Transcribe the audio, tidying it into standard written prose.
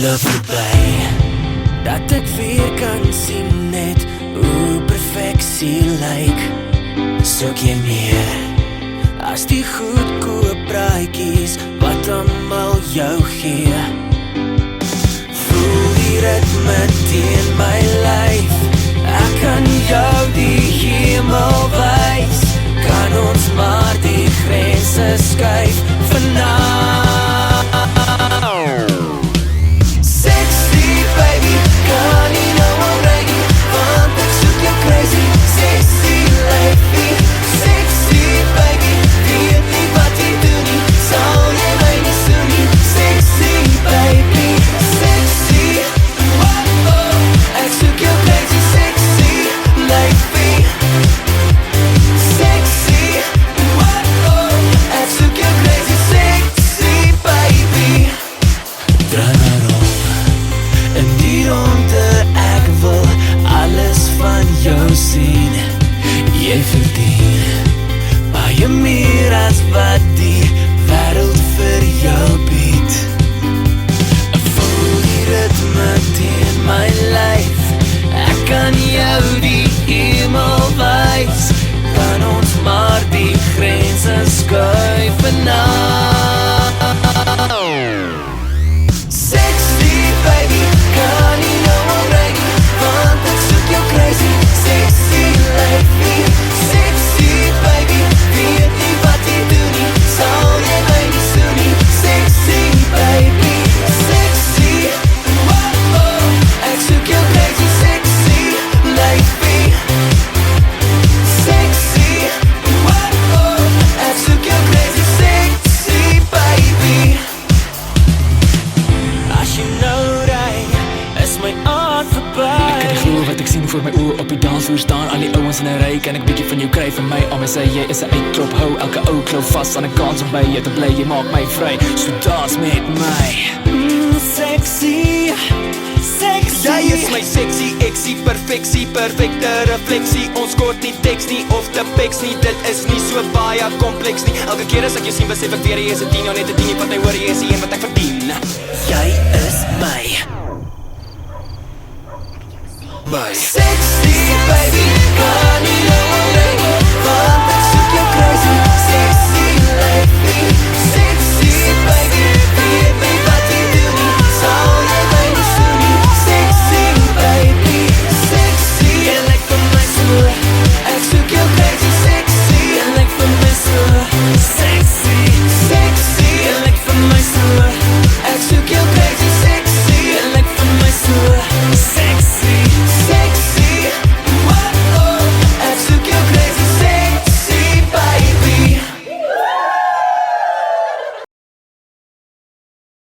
loop verby, dat ek weer kan sien net hoe perfeksie lyk. Soek jy meer as die goedkoop praatjies wat almal jou gee? Voel die ritme teen my lyf, ek kan jou die hemel wys. Kan ons maar die grense skuif vanavond. Sexy baby, kan nie nou alry nie, want ek soek jou crazy. Sexy lady, sexy baby, weet nie wat jy doen nie, sal jy my nie soen nie. Sexy baby, sexy, oh oh, ek soek jou crazy. Sexy lady, sexy, oh oh, ek soek jou crazy. Sexy baby, draai maar om in die ronde, ek wil alles van jou sien. Jy verdien baie meer as wat die wêreld vir jou bied. Ek voel die ritme teen my lyf, ek kan jou die hemel wys. Kan ons maar die grense skuif vanavond. Sexy baby, kan nie nou alry nie, want ek soek jou crazy. Sexy lady, sexy baby, weet nie wat jy doen nie, sal jy my nie soen nie. Sexy baby, sexy, oh oh, ek soek jou crazy. Sexy lady, sexy, oh oh, ek soek jou crazy. Sexy baby, as jy nou ry, is my aard verby. Ek kan nie glo wat ek sien voor my oë op die dansvloer staan. Al die ouens in 'n ry, kan ek bietjie van jou kry vir my. Al my sê jy is 'n uitklop, hou elke ou klou vas aan 'n kans om by jou te bly. Jy maak my vry, so dans met my. Sexy, sexy. Jy is my sexy, eksie, perfeksie, perfekte refleksie. Ons kort nie teks nie of te peks nie, dit is nie so baie kompleks nie. Elke keer as ek jou sien, besef ek weer jy is 'n 10, jou net 'n 10, wat my hoor, jy is die een wat ek verdien. Jy is my Bye. sexy